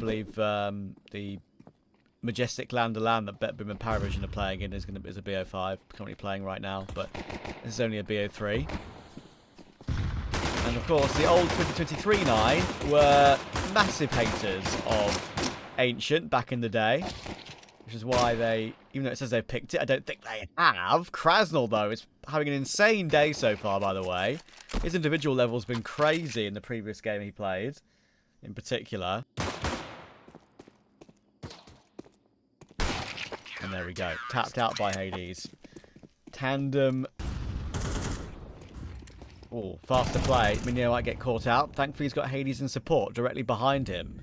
believe the Majestic Land that Betboom and Paravision are playing in is a BO5 currently playing right now, but this is only a BO3. And of course, the old 2023 9 were massive haters of Ancient back in the day, which is why they, even though it says they've picked it, I don't think they have. Krasnal, though, is having an insane day so far, by the way. His individual level's been crazy in the previous game he played, in particular. And there we go. Tapped out by HiGHLiGHTS. Tandem. Oh, faster play. Minio might get caught out. Thankfully, he's got HiGHLiGHTS in support directly behind him.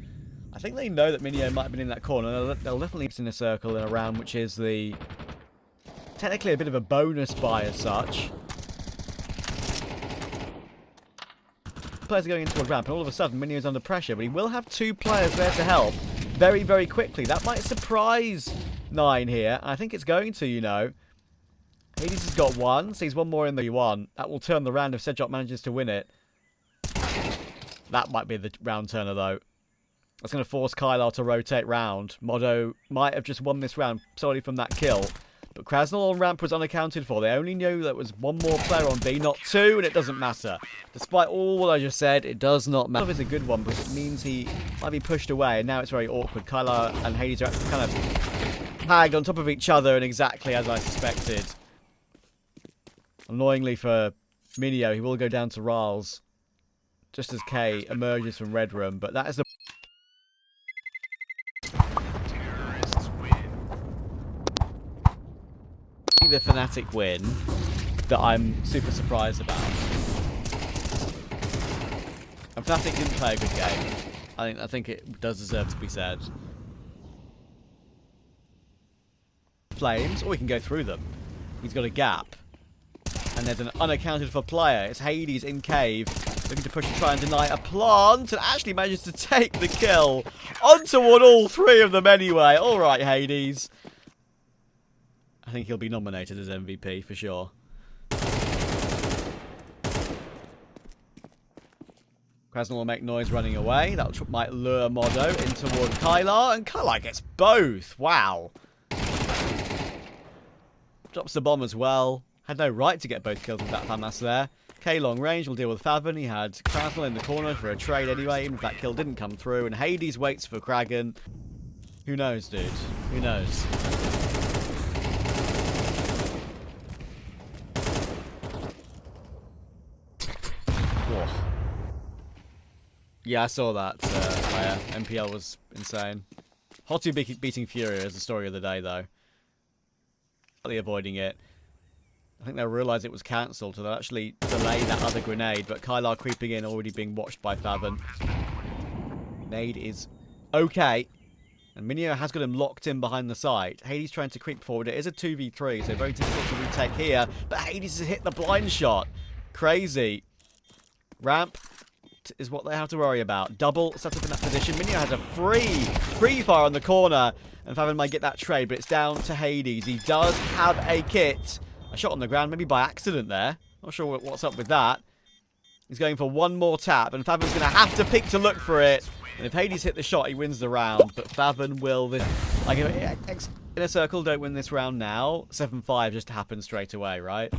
I think they know that Minio might have been in that corner. They'll definitely be in a circle in a round, which is the... technically a bit of a bonus buy as such. Players are going into a ramp, and all of a sudden, Minio's under pressure, but he will have two players there to help very, very quickly. That might surprise 9 here. I think it's going to, you know. HiGHLiGHTS has got one, so he's one more in the one. That will turn the round if Sedjok manages to win it. That might be the round turner, though. That's going to force Kylar to rotate round. MoDo might have just won this round solely from that kill. But Krasnal on ramp was unaccounted for. They only knew there was one more player on B, not two, and it doesn't matter. Despite all what I just said, it does not matter. It's a good one, because it means he might be pushed away, and now it's very awkward. Kylar and HiGHLiGHTS are actually kind of tagged on top of each other, and exactly as I suspected. Annoyingly for Minio, he will go down to Rals just as K emerges from Red Room, but that is the... the Fnatic win that I'm super surprised about. And Fnatic didn't play a good game. I think it does deserve to be said. Flames, or we can go through them. He's got a gap. And there's an unaccounted for player. It's HiGHLiGHTS in cave, looking to push and try and deny a plant, and actually manages to take the kill on toward all three of them anyway. Alright, HiGHLiGHTS. I think he'll be nominated as MVP for sure. Krasnal will make noise running away. That might lure MoDo in toward Kylar, and Kylar gets both. Wow. Drops the bomb as well. Had no right to get both kills with that FAMAS there. K long range will deal with Favon. He had Krasnal in the corner for a trade anyway, even if that kill didn't come through. And HiGHLiGHTS waits for Kragan. Who knows, dude? Who knows? Yeah, I saw that player. MPL was insane. Hotu beating Fury is the story of the day, though. Slightly avoiding it. I think they'll realise it was cancelled, so they'll actually delay that other grenade. But Kylar creeping in, already being watched by Favon. Nade is okay. And Minio has got him locked in behind the site. HiGHLiGHTS trying to creep forward. It is a 2v3, so very difficult to retake here. But HiGHLiGHTS has hit the blind shot. Crazy. Ramp is what they have to worry about. Double set up in that position. Minio has a free fire on the corner, and Favon might get that trade, but it's down to HiGHLiGHTS. He does have a kit. A shot on the ground, maybe by accident there. Not sure what's up with that. He's going for one more tap, and Favon's going to have to pick to look for it. And if HiGHLiGHTS hit the shot, he wins the round. But Favon will... like, if Inner Circle don't win this round now, 7-5 just happens straight away, right?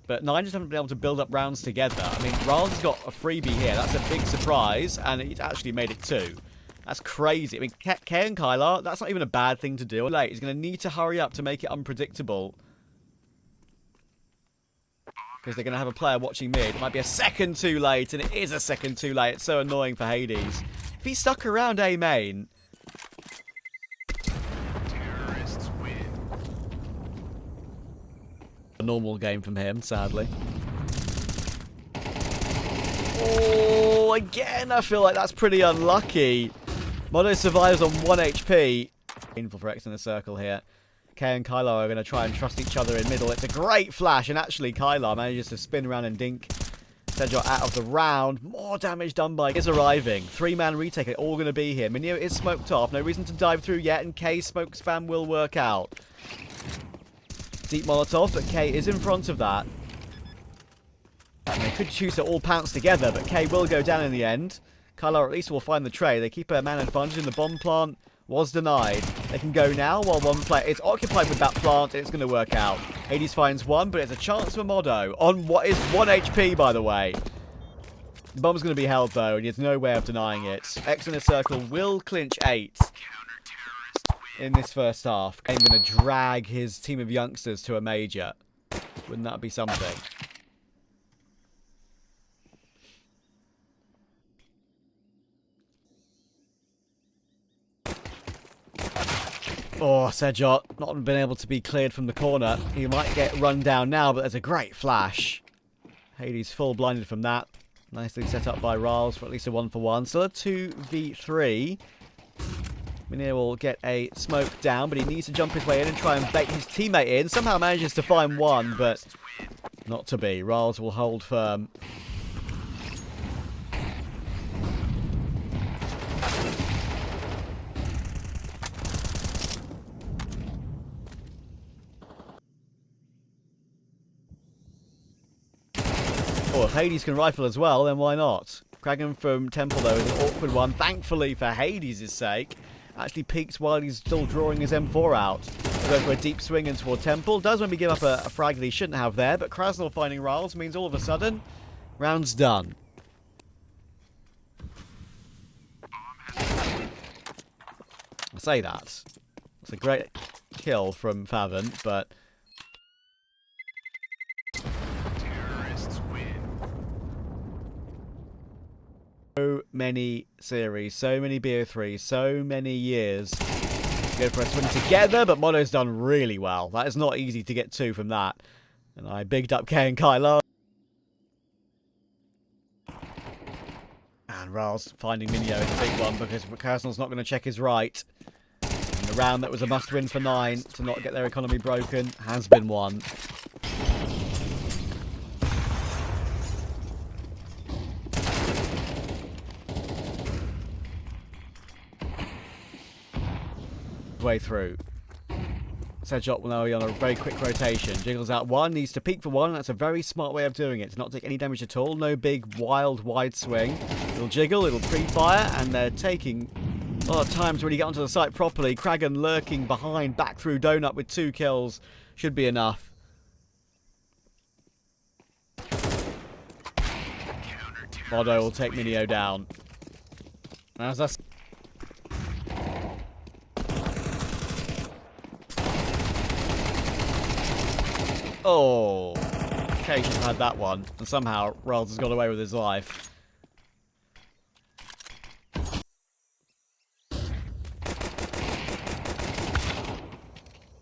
But 9 just haven't been able to build up rounds together. I mean, Rals has got a freebie here. That's a big surprise, and he's actually made it 2. That's crazy. I mean, K and Kylar, that's not even a bad thing to do. Late, he's going to need to hurry up to make it unpredictable. Because they're going to have a player watching mid. It might be a second too late, and it is a second too late. It's so annoying for HiGHLiGHTS. If he stuck around A main... a normal game from him, sadly. Oh, again, I feel like that's pretty unlucky. MoDo survives on 1 HP. Painful for X in the circle here. K and Kylar are going to try and trust each other in middle. It's a great flash, and actually Kylar manages to spin around and dink Sedjok out of the round. More damage done by is arriving. 3-man retake, all going to be here. Minio is smoked off. No reason to dive through yet, and K's smoke spam will work out. Deep Molotov, but K is in front of that. And they could choose to all pounce together, but K will go down in the end. Kylo at least will find the tray. They keep a man advantage in the bomb plant. Was denied. They can go now while one player is occupied with that plant, and it's going to work out. Hades finds one, but it's a chance for MoDo on what is 1 HP, by the way. The bomb's going to be held, though, and he has no way of denying it. X in a circle will clinch 8 in this first half. I'm going to drag his team of youngsters to a major. Wouldn't that be something? Oh, Sedjot, not been able to be cleared from the corner. He might get run down now, but there's a great flash. Hades full blinded from that. Nicely set up by Riles for at least a 1-for-1. Still a 2v3. Mineo will get a smoke down, but he needs to jump his way in and try and bait his teammate in. Somehow manages to find one, but not to be. Riles will hold firm. Oh, if Hades can rifle as well, then why not? Kragan from Temple, though, is an awkward one. Thankfully, for Hades' sake, actually peeks while he's still drawing his M4 out. Going for a deep swing in toward Temple. Does maybe give up a frag that he shouldn't have there, but Krasnal finding Riles means all of a sudden, round's done. I say that. It's a great kill from Favon, but... So many series, so many BO3, so many years. Go for a swing together, but MoDo's done really well. That is not easy to get 2 from that. And I bigged up K and Kylo. And Riles finding Mineo is a big one because Krasnal's not going to check his right. And the round that was a must-win for 9 to not get their economy broken has been won. Way through. Sedjot will now be on a very quick rotation. Jiggles out 1, needs to peek for 1. That's a very smart way of doing it. To not take any damage at all. No big, wild, wide swing. It'll jiggle, it'll pre-fire, and they're taking a lot of time to really get onto the site properly. Kragan lurking behind, back through Donut with 2 kills. Should be enough. MoDo will take Mineo down. As that's... Oh, K should have had that one, and somehow Riles has got away with his life.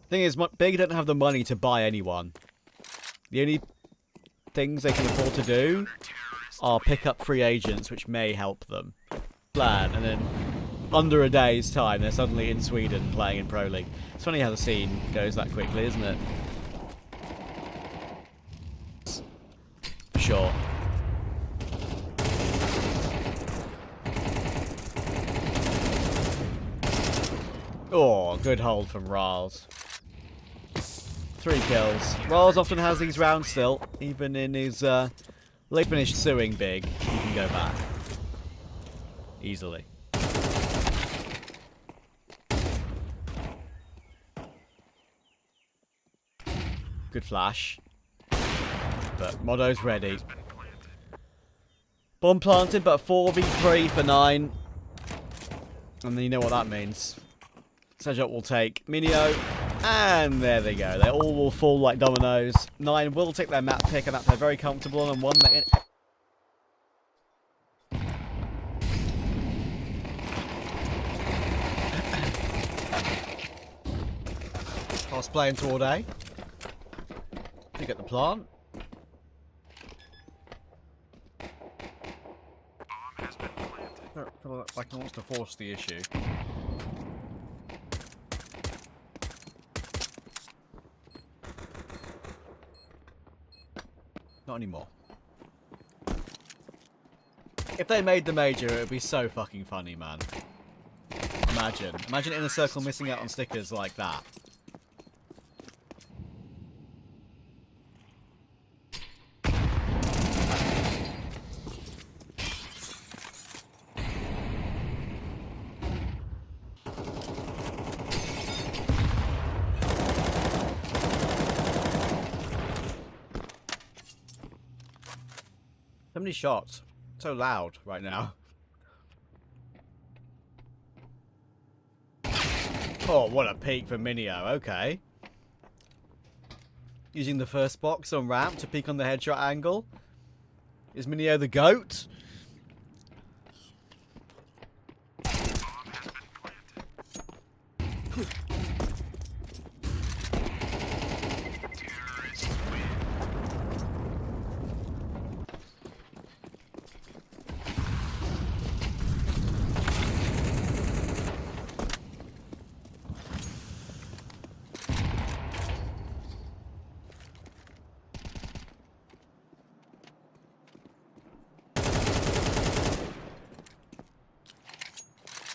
Thing is, Big don't have the money to buy anyone. The only things they can afford to do are pick up free agents, which may help them. Plan, and then under a day's time, they're suddenly in Sweden playing in Pro League. It's funny how the scene goes that quickly, isn't it? Sure. Oh, good hold from Riles. 3 kills. Riles often has these rounds still, even in his late finished suing big. He can go back easily. Good flash. But MoDo's ready. Bomb planted, but 4v3 for 9. And then you know what that means. Sedjot will take Mineo. And there they go. They all will fall like dominoes. 9 will take their map pick, a map they're very comfortable on, and one that... Cosplay toward A. Pick up the plant. I feel like he wants to force the issue. Not anymore. If they made the major, it would be so fucking funny, man. Imagine. Imagine Inner Circle missing out on stickers like that. So many shots. So loud right now. Oh, what a peek for Minio. Okay. Using the first box on ramp to peek on the headshot angle. Is Minio the GOAT?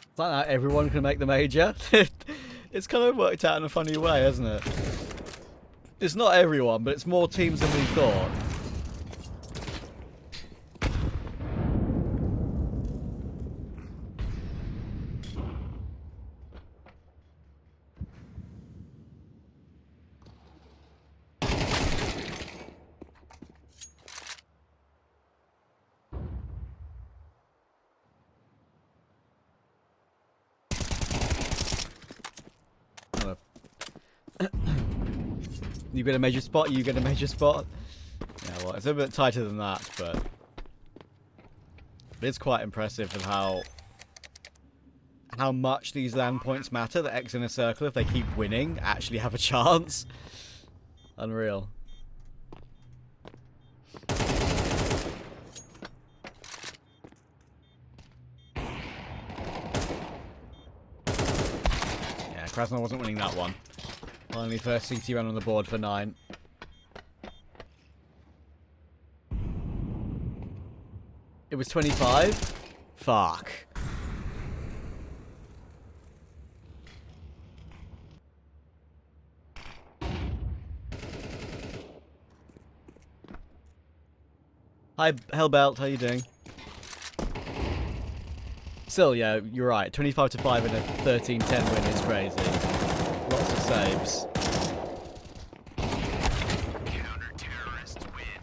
It's like that everyone can make the major. It's kind of worked out in a funny way, hasn't it? It's not everyone, but it's more teams than we thought. You get a major spot, you get a major spot. Yeah, well, it's a bit tighter than that, but it's quite impressive of how much these land points matter. The X in a circle, if they keep winning, actually have a chance. Unreal. Yeah, Krasnov wasn't winning that one. Finally, first CT run on the board for 9. It was 25? Fuck. Hi, Hellbelt, how you doing? Still, yeah, you're right. 25 to 5 and a 13-10 win is crazy. Lots of saves. Counter-terrorists win.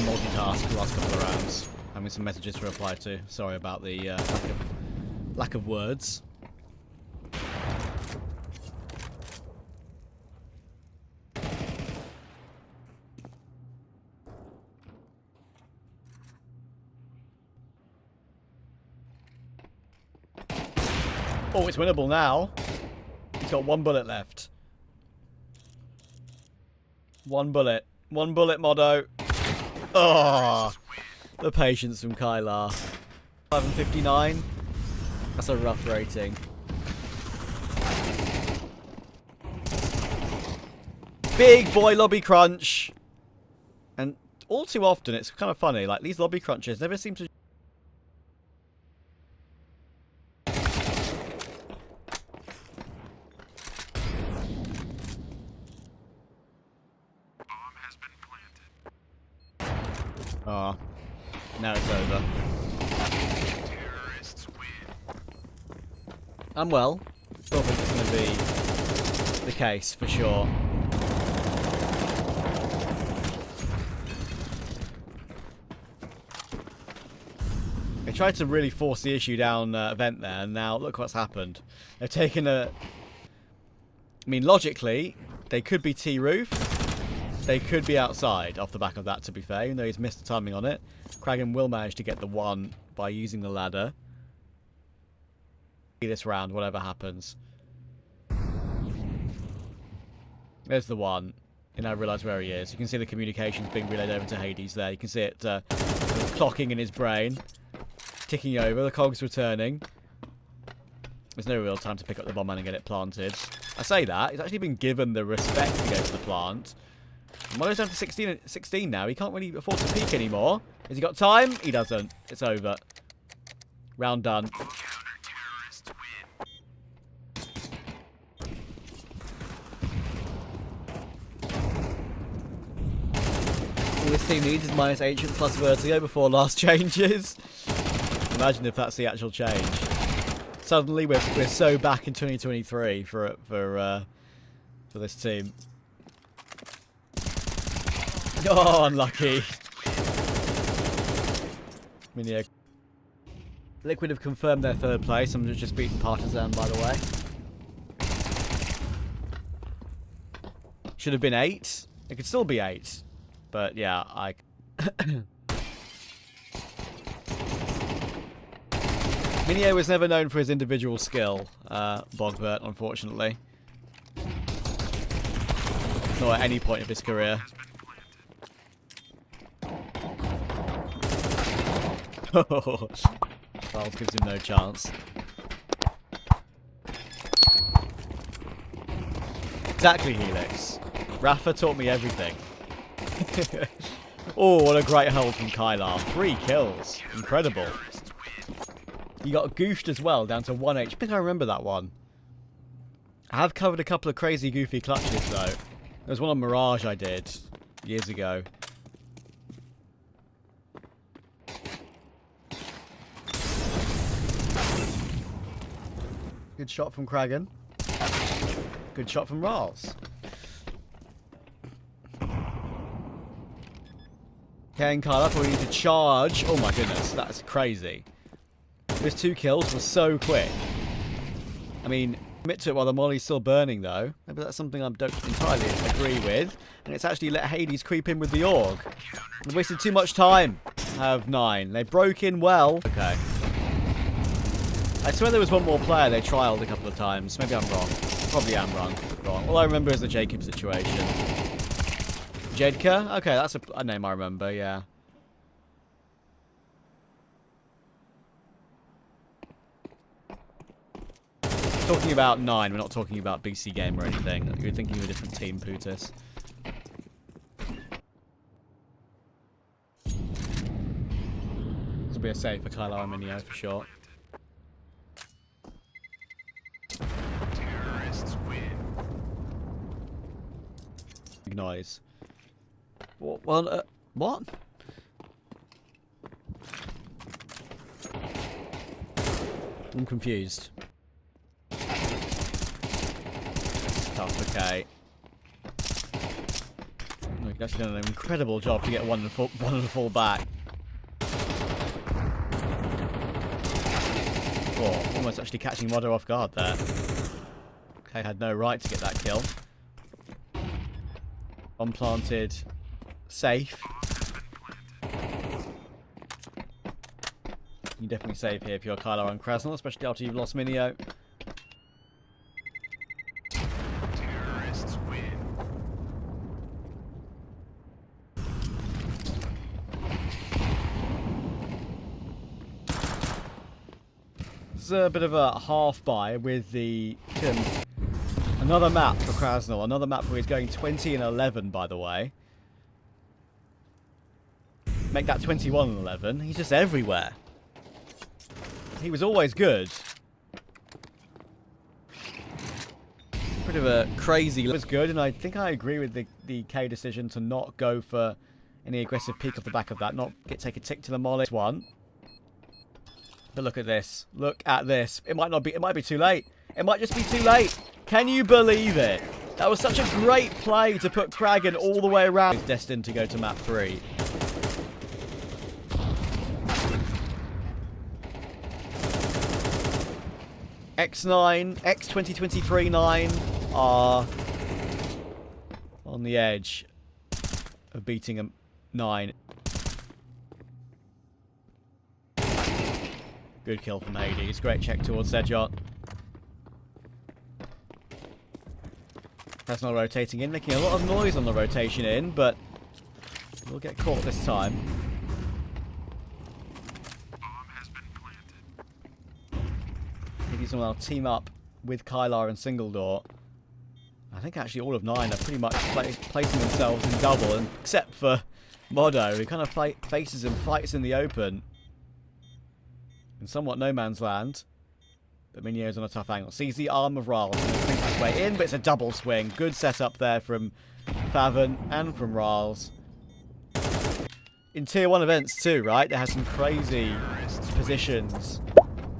Multitask the last couple of rounds. Having some messages to reply to. Sorry about the lack of words. Oh, it's winnable now. He's got 1 bullet left. 1 bullet. 1 bullet, MoDo. Oh, the patience from Kylar. 5 and 59. That's a rough rating. Big boy lobby crunch. And all too often, it's kind of funny. Like, these lobby crunches never seem to... Oh, now it's over. Terrorists win. I'm well. Still think it's going to be the case, for sure. They tried to really force the issue down event there, and now look what's happened. They've taken a... I mean, logically, they could be T-roof. They could be outside off the back of that, to be fair, even though he's missed the timing on it. Kragan will manage to get the 1 by using the ladder. This round, whatever happens. There's the 1. You now realise where he is. You can see the communications being relayed over to Hades there. You can see it clocking in his brain. Ticking over. The cogs returning. There's no real time to pick up the bomb man and get it planted. I say that. He's actually been given the respect to go to the plant. MoDo's down to 16 now. He can't really afford to peek anymore. Has he got time? He doesn't. It's over. Round done. Counter-terrorists win. team needs is minus Ancient plus Vertigo before last changes. Imagine if that's the actual change. Suddenly we're so back in 2023 for this team. Oh, unlucky. Minio. Liquid have confirmed their third place. I'm just beating Partisan, by the way. Should have been 8. It could still be 8. But yeah, I... Minio was never known for his individual skill, Bogbert, unfortunately. Not at any point of his career. Charles gives him no chance. Exactly, Helix. Rafa taught me everything. Oh, what a great hold from Kylar. 3 kills. Incredible. He got goofed as well, down to 1 HP. I think I remember that one. I have covered a couple of crazy goofy clutches, though. There was one on Mirage I did years ago. Good shot from Kragan. Good shot from Rals. Okay, and Kyla probably need to charge. Oh my goodness, that's crazy. Those 2 kills were so quick. I mean, commit to it while the molly's still burning, though. Maybe that's something I don't entirely agree with. And it's actually let Hades creep in with the AUG. They wasted too much time. I have 9. They broke in well. Okay. I swear there was one more player they trialed a couple of times. Maybe I'm wrong. Probably am wrong. All I remember is the Jacob situation. Jedka? Okay, that's a name I remember, yeah. Talking about 9, we're not talking about BC Game or anything. You're thinking of a different team, Putis. This will be a save for Kylo and Minio for sure. Terrorists win. Big noise. What? What? I'm confused. Tough, okay. You've actually done an incredible job to get one and fall back. Oh, almost actually catching MoDo off guard there. Okay, had no right to get that kill. Unplanted. Safe. You definitely save here if you're Kylo and Krasnal, especially after you've lost Minio. Terrorists win. It's a bit of a half buy with the another map for Krasnal. Another map where he's going 20 and 11, by the way. Make that 21 and 11. He's just everywhere. He was always good. Bit of a crazy. It was good, and I think I agree with the K decision to not go for any aggressive peek off the back of that. Not take a tick to the molly. One. But look at this. Look at this. It might not be. It might be too late. It might just be too late. Can you believe it? That was such a great play to put Kragan all the way around. He's destined to go to map 3. X9, X2023-9 are on the edge of beating a 9. Good kill from Hades. Great check towards Sedjot. That's not rotating in, making a lot of noise on the rotation in, but we'll get caught this time. Hades will now team up with Kylar and Single Door. I think actually all of 9 are pretty much placing themselves in double, and except for MoDo, who kind of faces and fights in the open. In somewhat no man's land. But Minio's on a tough angle. Sees the arm of Rals and swings his way in, but it's a double swing. Good setup there from Favon and from Rals. in Tier 1 events too, right? They had some crazy positions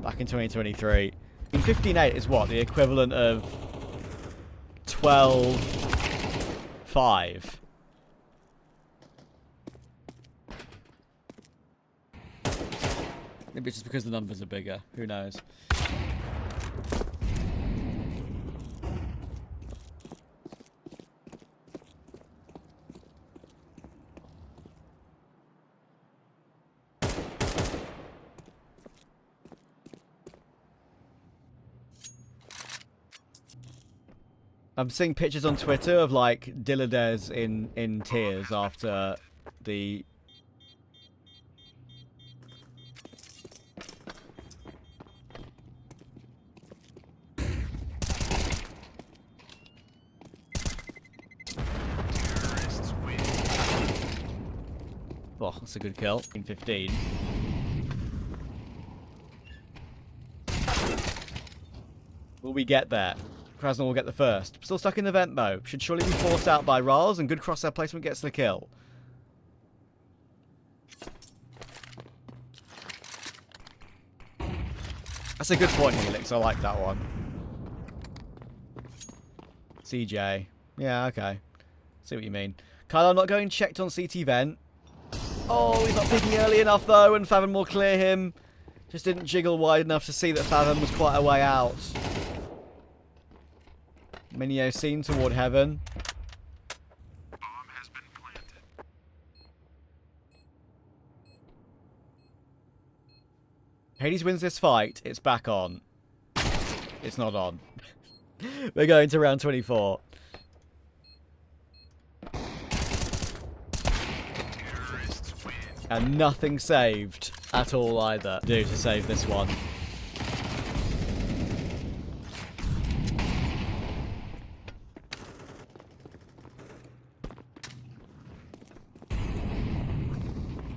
back in 2023. In 15.8 is what? The equivalent of 12.5. Maybe it's just because the numbers are bigger. Who knows? I'm seeing pictures on Twitter of like Dillades in tears after the Terrorists win. oh, that's a good kill. In 15. Will we get there? Krasnal will get the first. Still stuck in the vent though. Should surely be forced out by Riles, and good crosshair placement gets the kill. That's a good point, Helix. I like that one. CJ. Yeah, okay. See what you mean. Kylo not going checked on CT vent. Oh, he's not picking early enough though, and Fathom will clear him. Just didn't jiggle wide enough to see that Fathom was quite a way out. Minio seen toward heaven. Bomb has been planted. Hades wins this fight. It's back on. It's not on. We're going to round 24. Terrorists win. And nothing saved at all either. Do to save this one.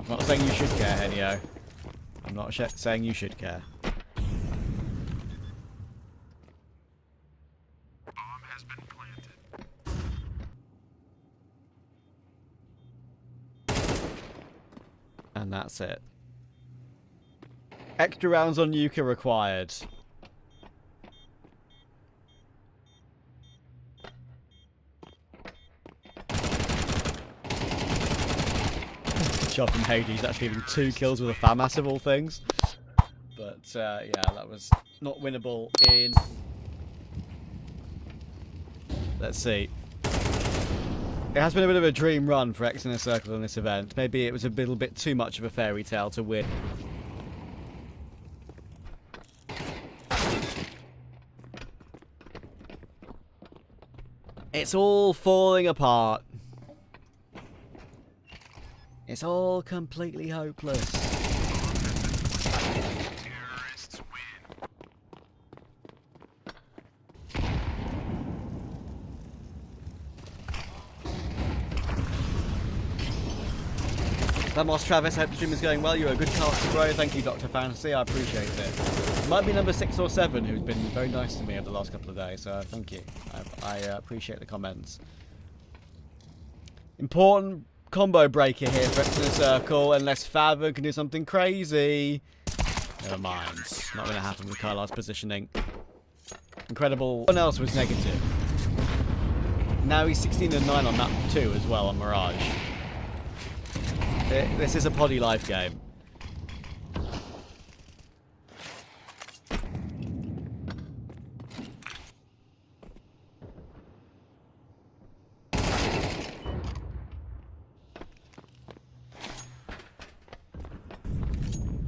I'm not saying you should care, Henio. I'm not saying you should care. Bomb has been planted. And that's it. Extra rounds on Yuka required. Job from Hades, actually having 2 kills with a FAMAS of all things. But yeah, that was not winnable in... Let's see. It has been a bit of a dream run for X Inner Circle in this event. Maybe it was a little bit too much of a fairy tale to win. It's all falling apart. It's all completely hopeless. Terrorists win. Vamos Travis, I hope the stream is going well. You're a good caster, bro. Thank you, Dr. Fantasy. I appreciate it. Might be number 6 or 7 who's been very nice to me over the last couple of days, so thank you. I appreciate the comments. Important combo breaker here for X in a Circle, unless Fathom can do something crazy. Never mind. Not going to happen with Kylar's positioning. Incredible. One else was negative. Now he's 16 and 9 on map 2 as well on Mirage. This is a poddy life game.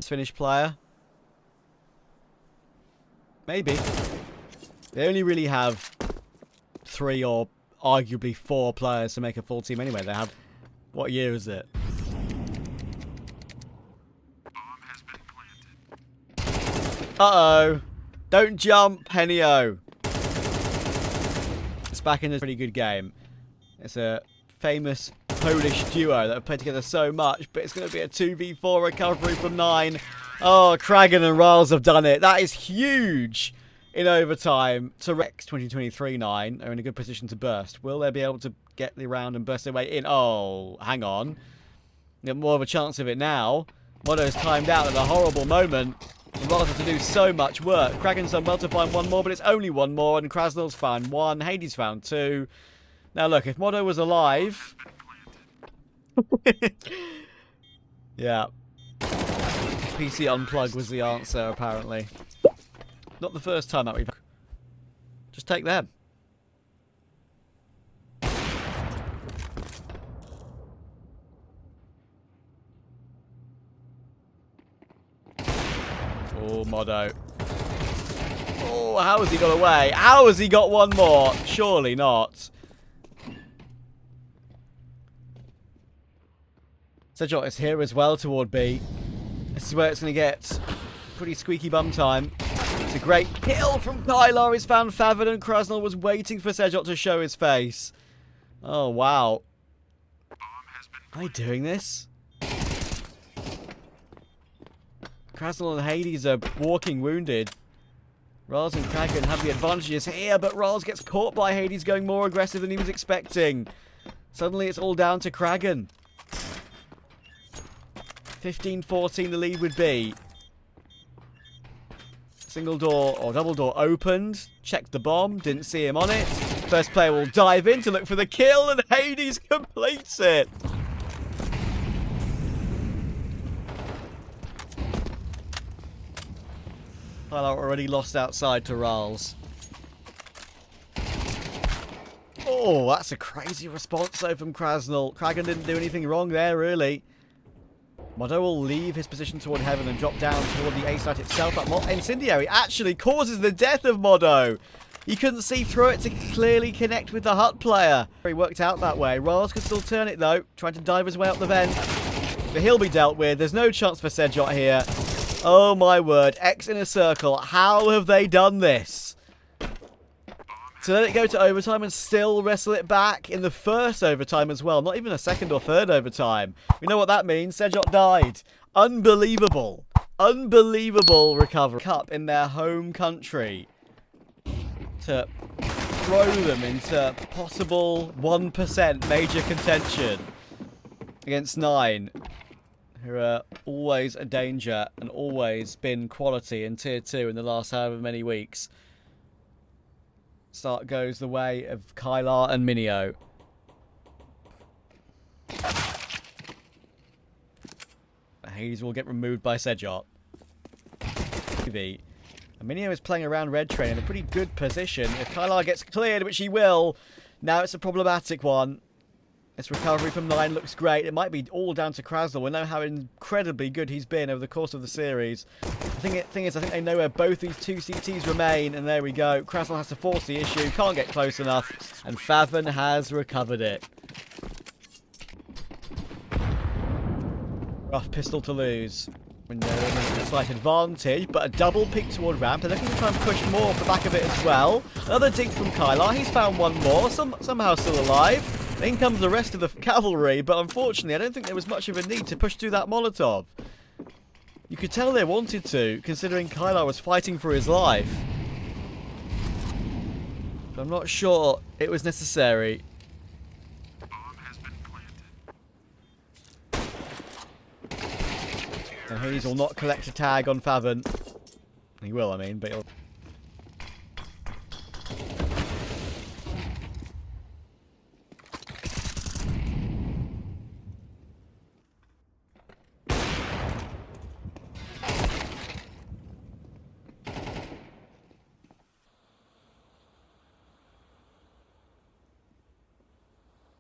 Finished player? Maybe. They only really have 3 or arguably 4 players to make a full team anyway. They have... What year is it? Bomb has been planted. Uh-oh. Don't jump, Henio. It's back in a pretty good game. It's a famous Polish duo that have played together so much, but it's going to be a 2v4 recovery from 9. Oh, Kragan and Riles have done it. That is huge in overtime. To Rex 2023 9 are in a good position to burst. Will they be able to get the round and burst their way in? Oh, hang on. Get more of a chance of it now. MoDo's timed out at a horrible moment. Rather to do so much work. Kraken's done well to find one more, but it's only one more, and Krasnol's found one. HiGHLiGHTS found two. Now look, if MoDo was alive... yeah. PC unplug was the answer, apparently. Not the first time that we've... Just take them. Oh, MoDo. Oh, how has he got away? How has he got one more? Surely not. HiGHLiGHTS is here as well toward B. This is where it's going to get pretty squeaky bum time. It's a great kill from Kylar. He's found Favin, and Krasnol was waiting for HiGHLiGHTS to show his face. Oh, wow. Am I doing this? Krasnol and HiGHLiGHTS are walking wounded. Rals and Kraken have the advantages here, but Rals gets caught by HiGHLiGHTS going more aggressive than he was expecting. Suddenly it's all down to Kraken. 15-14 the lead would be. Single door or double door opened. Checked the bomb. Didn't see him on it. First player will dive in to look for the kill, and HiGHLiGHTS completes it. Kylar already lost outside to Rals. Oh, that's a crazy response though from Krasnol. Kraken didn't do anything wrong there, really. MoDo will leave his position toward heaven and drop down toward the A site itself. That incendiary actually causes the death of MoDo. You couldn't see through it to clearly connect with the hut player. He worked out that way. Rals could still turn it though, trying to dive his way up the vent. But he'll be dealt with. There's no chance for HiGHLiGHTS here. Oh my word, X in a circle. How have they done this? To let it go to overtime and still wrestle it back in the first overtime as well. Not even a second or third overtime. You know what that means? HiGHLiGHTS died. Unbelievable. Unbelievable recovery. Cup in their home country. To throw them into possible 1% major contention against 9. Who are always a danger and always been quality in Tier 2 in the last however many weeks. Start goes the way of Kylar and Minio. HiGHLiGHTS will get removed by HiGHLiGHTS. And Minio is playing around red train in a pretty good position. If Kylar gets cleared, which he will, now it's a problematic one. This recovery from 9 looks great. It might be all down to Krasnol. We know how incredibly good he's been over the course of the series. The thing is, I think they know where both these two CTs remain, and there we go. Krasnol has to force the issue, can't get close enough, and Favin has recovered it. Rough pistol to lose. When they're in a slight advantage, but a double peek toward ramp. They're looking to try and push more off the back of it as well. Another dink from Kylar. He's found one more, somehow still alive. In comes the rest of the cavalry, but unfortunately I don't think there was much of a need to push through that Molotov. You could tell they wanted to, considering Kylar was fighting for his life. But I'm not sure it was necessary. Bomb has been planted. And HiGHLiGHTS will not collect a tag on Favin. He will, I mean, but he'll...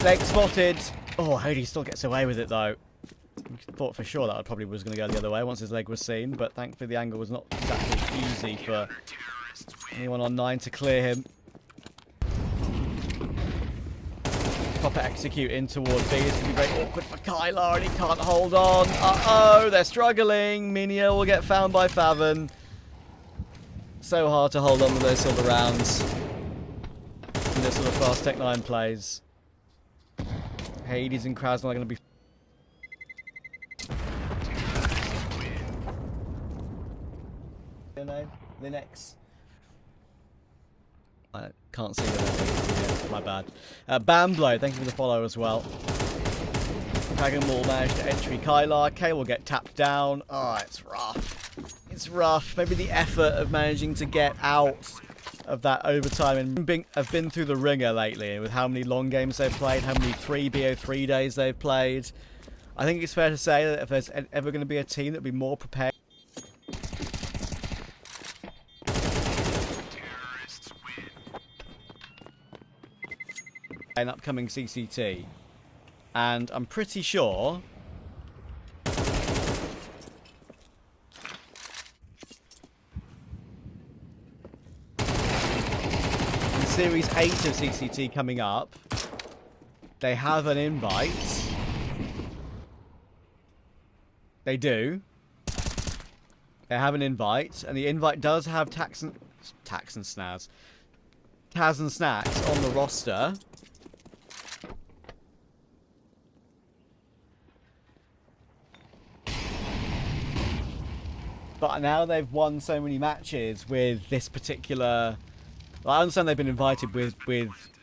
Leg spotted. Oh, HiGHLiGHTS still gets away with it though. I thought for sure that probably was going to go the other way once his leg was seen, but thankfully the angle was not exactly easy for anyone on 9 to clear him. Proper execute in toward B is going to be very awkward for Kylar, and he can't hold on. Uh-oh, they're struggling. Minio will get found by Favin. So hard to hold on with those sort of rounds. And this sort of fast Tech 9 plays. HiGHLiGHTS and Krasnol are going to be... Your name? Linux? I can't see the name. My bad. Bamblo, thank you for the follow as well. Kragan will manage to entry Kylar. K will get tapped down. Oh, it's rough. It's rough. Maybe the effort of managing to get out of that overtime and have been through the ringer lately with how many long games they've played, how many 3 BO3 days they've played. I think it's fair to say that if there's ever going to be a team that would be more prepared. An upcoming CCT. And I'm pretty sure in Series 8 of CCT coming up, they have an invite. They do. They have an invite, and the invite does have Taz and Snacks on the roster. But now they've won so many matches with this particular... Well, I understand they've been invited with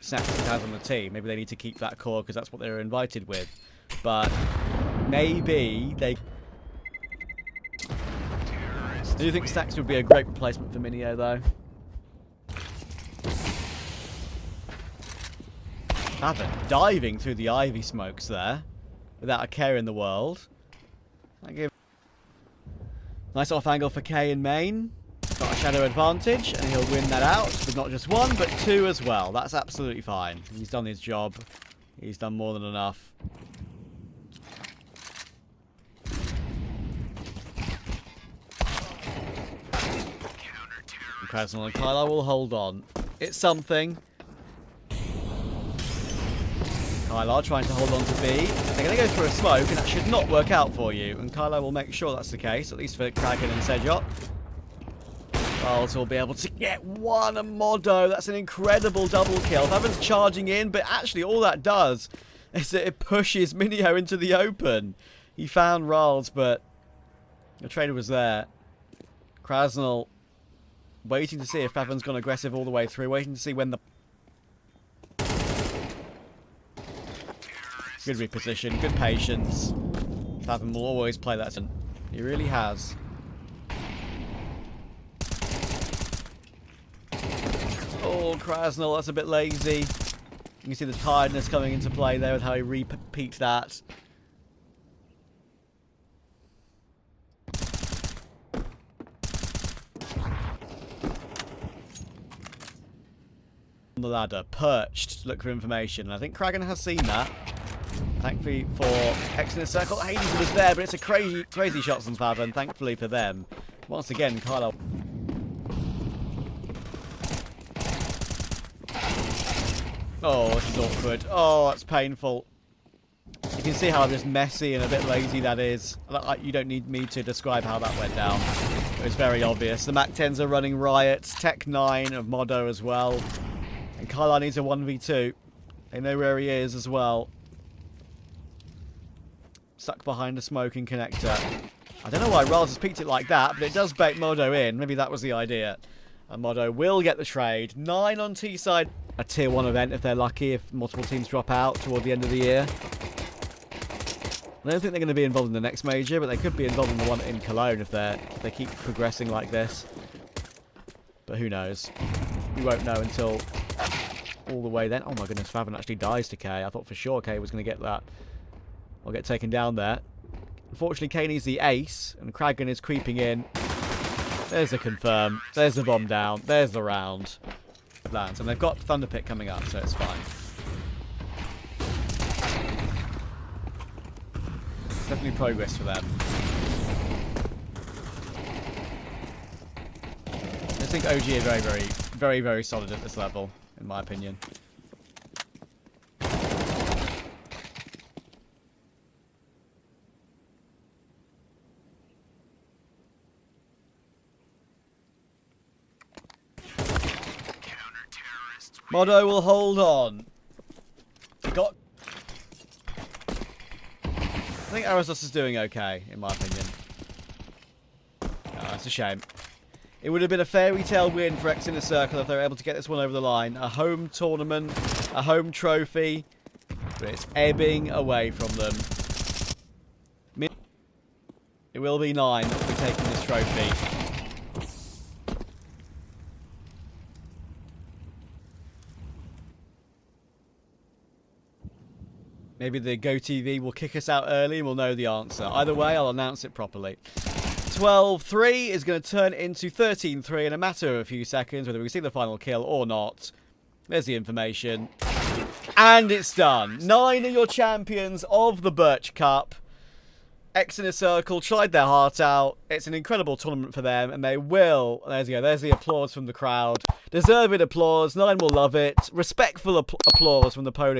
Snacks and Taz on the team. Maybe they need to keep that core because that's what they were invited with. But maybe they... Do you think Snacks would be a great replacement for Minio, though? Faven diving through the ivy smokes there without a care in the world. Nice off angle for K in main. Got a shadow advantage, and he'll win that out with not just 1, but 2 as well. That's absolutely fine. He's done his job. He's done more than enough. Krasnal and Kylar will hold on. It's something. Kylar trying to hold on to B. They're going to go through a smoke, and that should not work out for you. And Kylar will make sure that's the case, at least for Kragan and Sejot. Charles will be able to get 1 and MoDo. That's an incredible double kill. Faven's charging in, but actually all that does is that it pushes Minio into the open. He found Rals, but the trader was there. Krasnal waiting to see if Faven's gone aggressive all the way through, waiting to see when the... Good reposition, good patience. Faven will always play that. He really has. Oh, Krasnal, that's a bit lazy. You can see the tiredness coming into play there with how he repeats that. On the ladder, perched to look for information. And I think Kragan has seen that. Thankfully for X in the circle. Hades was there, but it's a crazy shot from Faven, thankfully for them. Once again, Kylar. Oh, this is awkward. Oh, that's painful. You can see how just messy and a bit lazy that is. You don't need me to describe how that went down. It was very obvious. The MAC-10s are running riot. Tech 9 of MoDo as well. And Kylar needs a 1v2. They know where he is as well. Stuck behind a smoking connector. I don't know why Rals has peeked it like that, but it does bait MoDo in. Maybe that was the idea. And MoDo will get the trade. 9 on T-side. A tier 1 event if they're lucky, if multiple teams drop out toward the end of the year. I don't think they're going to be involved in the next major, but they could be involved in the one in Cologne if they keep progressing like this. But who knows? We won't know until all the way then. Oh my goodness, Faven actually dies to K. I thought for sure K was going to get that. Or get taken down there. Unfortunately, K needs the ace, and Kragan is creeping in. There's the confirm. There's the bomb down. There's the round. Lands. And they've got Thunder Pit coming up, so it's fine. Definitely progress for them. I think OG are very solid at this level, in my opinion. MoDo will hold on. I think Arizos is doing okay, in my opinion. Oh, it's a shame. It would have been a fairy tale win for X in the Circle if they were able to get this one over the line. A home tournament, a home trophy, but it's ebbing away from them. will be 9 that will be taking this trophy. Maybe the GoTV will kick us out early and we'll know the answer. Either way, I'll announce it properly. 12-3 is going to turn into 13-3 in a matter of a few seconds, whether we see the final kill or not. There's the information. And it's done. 9 are your champions of the Birch Cup. X in a circle tried their heart out. It's an incredible tournament for them, and they will. There you go. There's the applause from the crowd. Deserved applause. 9 will love it. Respectful applause from the Polish